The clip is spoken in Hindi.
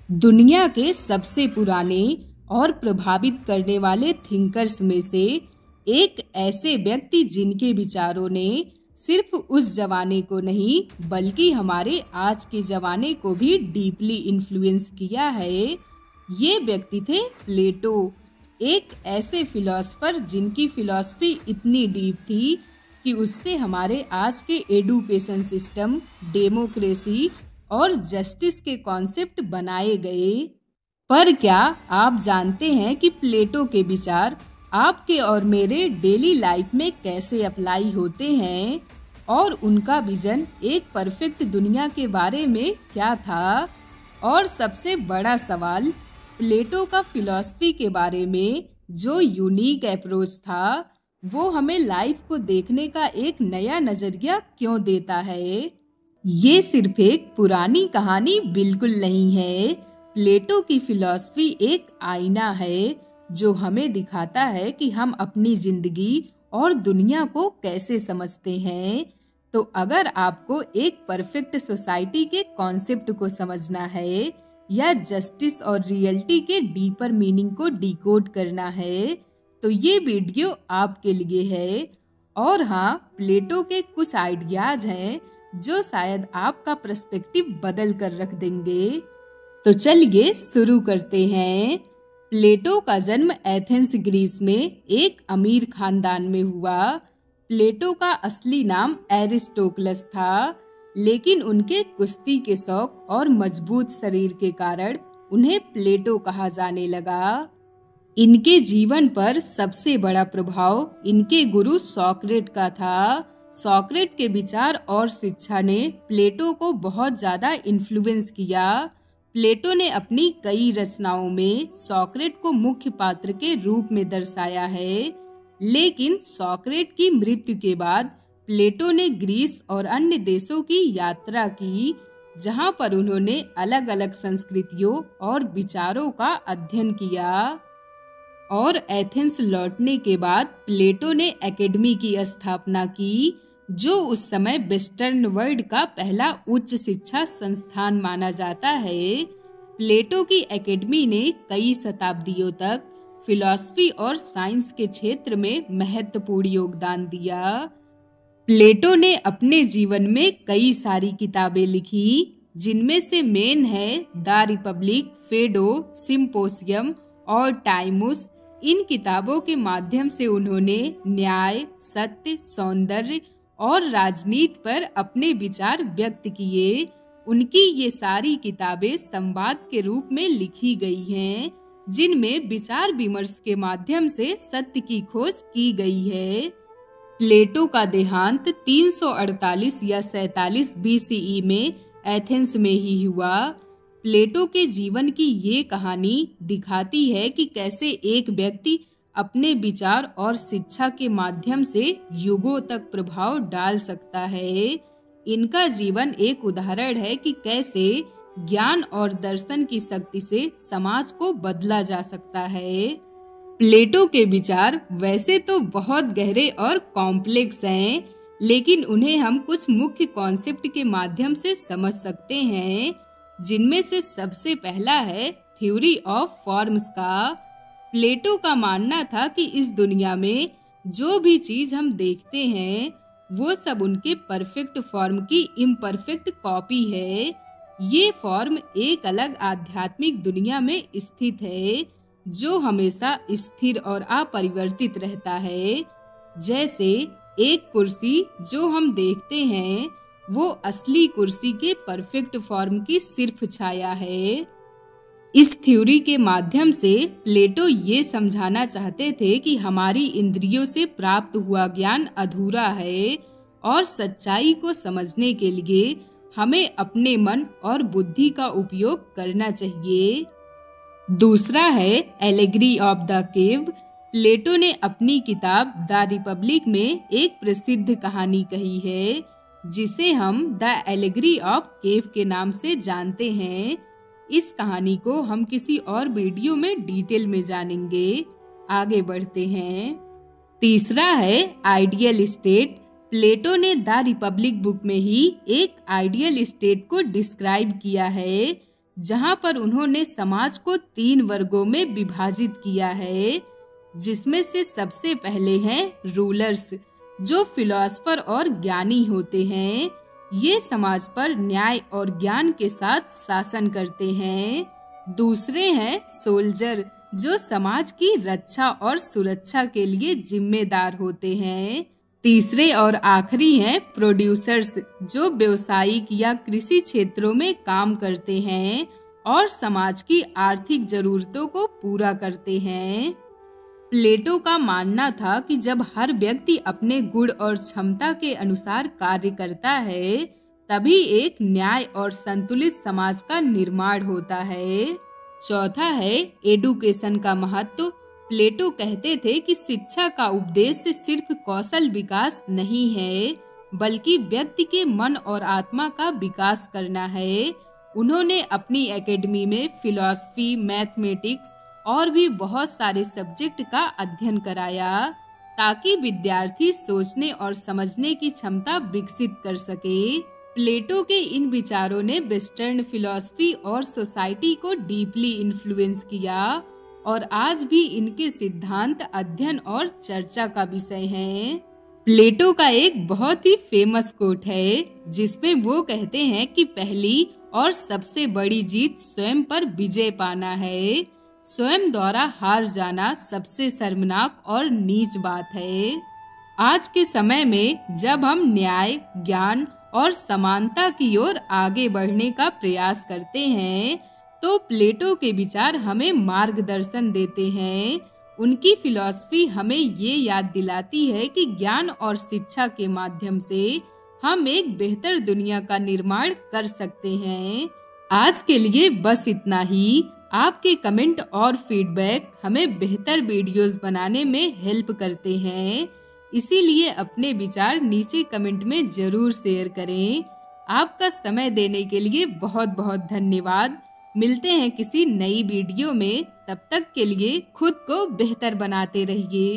दुनिया के सबसे पुराने और प्रभावित करने वाले थिंकर्स में से एक ऐसे व्यक्ति जिनके विचारों ने सिर्फ उस जमाने को नहीं बल्कि हमारे आज के जमाने को भी डीपली इन्फ्लुएंस किया है, ये व्यक्ति थे प्लेटो। एक ऐसे फिलॉसफर जिनकी फिलॉसफी इतनी डीप थी कि उससे हमारे आज के एडुकेशन सिस्टम, डेमोक्रेसी और जस्टिस के कॉन्सेप्ट बनाए गए। पर क्या आप जानते हैं कि प्लेटो के विचार आपके और मेरे डेली लाइफ में कैसे अप्लाई होते हैं और उनका विजन एक परफेक्ट दुनिया के बारे में क्या था? और सबसे बड़ा सवाल, प्लेटो का फिलॉसफी के बारे में जो यूनिक अप्रोच था वो हमें लाइफ को देखने का एक नया नजरिया क्यों देता है? ये सिर्फ एक पुरानी कहानी बिल्कुल नहीं है। प्लेटो की फिलॉसफी एक आईना है जो हमें दिखाता है कि हम अपनी जिंदगी और दुनिया को कैसे समझते हैं। तो अगर आपको एक परफेक्ट सोसाइटी के कॉन्सेप्ट को समझना है या जस्टिस और रियलिटी के डीपर मीनिंग को डिकोड करना है तो ये वीडियो आपके लिए है। और हाँ, प्लेटो के कुछ आइडियाज हैं जो शायद आपका पर्सपेक्टिव बदल कर रख देंगे। तो चलिए शुरू करते हैं। प्लेटो का जन्म एथेंस ग्रीस में एक अमीर खानदान में हुआ। प्लेटो का असली नाम एरिस्टोक्लस था, लेकिन उनके कुश्ती के शौक और मजबूत शरीर के कारण उन्हें प्लेटो कहा जाने लगा। इनके जीवन पर सबसे बड़ा प्रभाव इनके गुरु सोक्रेट का था। सोक्रेट के विचार और शिक्षा ने प्लेटो को बहुत ज्यादा इन्फ्लुएंस किया। प्लेटो ने अपनी कई रचनाओं में सोक्रेट को मुख्य पात्र के रूप में दर्शाया है, लेकिन सोक्रेट की मृत्यु के बाद प्लेटो ने ग्रीस और अन्य देशों की यात्रा की, जहां पर उन्होंने अलग अलग संस्कृतियों और विचारों का अध्ययन किया। और एथेंस लौटने के बाद प्लेटो ने एकेडमी की स्थापना की, जो उस समय वेस्टर्न वर्ल्ड का पहला उच्च शिक्षा संस्थान माना जाता है। प्लेटो की एकेडमी ने कई शताब्दियों तक फिलॉसफी और साइंस के क्षेत्र में महत्वपूर्ण योगदान दिया। प्लेटो ने अपने जीवन में कई सारी किताबें लिखी, जिनमें से मेन है द रिपब्लिक, फेडो, सिम्पोसियम और टाइमुस। इन किताबों के माध्यम से उन्होंने न्याय, सत्य, सौंदर्य और राजनीति पर अपने विचार व्यक्त किए। उनकी ये सारी किताबें संवाद के रूप में लिखी गई हैं, जिनमें विचार विमर्श के माध्यम से सत्य की खोज की गई है। प्लेटो का देहांत 348 या 47 बीसीई में एथेंस में ही हुआ। प्लेटो के जीवन की ये कहानी दिखाती है कि कैसे एक व्यक्ति अपने विचार और शिक्षा के माध्यम से युगों तक प्रभाव डाल सकता है। इनका जीवन एक उदाहरण है कि कैसे ज्ञान और दर्शन की शक्ति से समाज को बदला जा सकता है। प्लेटो के विचार वैसे तो बहुत गहरे और कॉम्प्लेक्स हैं, लेकिन उन्हें हम कुछ मुख्य कॉन्सेप्ट के माध्यम से समझ सकते हैं, जिनमें से सबसे पहला है थ्योरी ऑफ फॉर्म्स का। प्लेटो का मानना था कि इस दुनिया में जो भी चीज हम देखते हैं वो सब उनके परफेक्ट फॉर्म की इम्परफेक्ट कॉपी है। ये फॉर्म एक अलग आध्यात्मिक दुनिया में स्थित है जो हमेशा स्थिर और अपरिवर्तित रहता है। जैसे एक कुर्सी जो हम देखते हैं वो असली कुर्सी के परफेक्ट फॉर्म की सिर्फ छाया है। इस थ्योरी के माध्यम से प्लेटो ये समझाना चाहते थे कि हमारी इंद्रियों से प्राप्त हुआ ज्ञान अधूरा है और सच्चाई को समझने के लिए हमें अपने मन और बुद्धि का उपयोग करना चाहिए। दूसरा है एलेगरी ऑफ द केव। प्लेटो ने अपनी किताब द रिपब्लिक में एक प्रसिद्ध कहानी कही है, जिसे हम द एलेगरी ऑफ केव के नाम से जानते हैं। इस कहानी को हम किसी और वीडियो में डिटेल में जानेंगे। आगे बढ़ते हैं। तीसरा है आइडियल स्टेट। प्लेटो ने द रिपब्लिक बुक में ही एक आइडियल स्टेट को डिस्क्राइब किया है, जहां पर उन्होंने समाज को 3 वर्गों में विभाजित किया है, जिसमें से सबसे पहले हैं रूलर्स, जो फिलोसफर और ज्ञानी होते हैं। ये समाज पर न्याय और ज्ञान के साथ शासन करते हैं। दूसरे हैं सोल्जर, जो समाज की रक्षा और सुरक्षा के लिए जिम्मेदार होते हैं। तीसरे और आखिरी हैं प्रोड्यूसर्स, जो व्यावसायिक या कृषि क्षेत्रों में काम करते हैं और समाज की आर्थिक जरूरतों को पूरा करते हैं। प्लेटो का मानना था कि जब हर व्यक्ति अपने गुण और क्षमता के अनुसार कार्य करता है, तभी एक न्याय और संतुलित समाज का निर्माण होता है। चौथा है एडुकेशन का महत्व। प्लेटो कहते थे कि शिक्षा का उद्देश्य सिर्फ कौशल विकास नहीं है, बल्कि व्यक्ति के मन और आत्मा का विकास करना है। उन्होंने अपनी एकेडमी में फिलॉसफी, मैथमेटिक्स और भी बहुत सारे सब्जेक्ट का अध्ययन कराया, ताकि विद्यार्थी सोचने और समझने की क्षमता विकसित कर सके। प्लेटो के इन विचारों ने वेस्टर्न फिलॉसफी और सोसाइटी को डीपली इन्फ्लुएंस किया और आज भी इनके सिद्धांत अध्ययन और चर्चा का विषय हैं। प्लेटो का एक बहुत ही फेमस कोट है, जिसमें वो कहते हैं कि पहली और सबसे बड़ी जीत स्वयं पर विजय पाना है। स्वयं द्वारा हार जाना सबसे शर्मनाक और नीच बात है। आज के समय में जब हम न्याय, ज्ञान और समानता की ओर आगे बढ़ने का प्रयास करते हैं, तो प्लेटो के विचार हमें मार्गदर्शन देते हैं। उनकी फिलॉसफी हमें ये याद दिलाती है कि ज्ञान और शिक्षा के माध्यम से हम एक बेहतर दुनिया का निर्माण कर सकते हैं। आज के लिए बस इतना ही। आपके कमेंट और फीडबैक हमें बेहतर वीडियोस बनाने में हेल्प करते हैं, इसीलिए अपने विचार नीचे कमेंट में जरूर शेयर करें। आपका समय देने के लिए बहुत बहुत धन्यवाद। मिलते हैं किसी नई वीडियो में, तब तक के लिए खुद को बेहतर बनाते रहिए।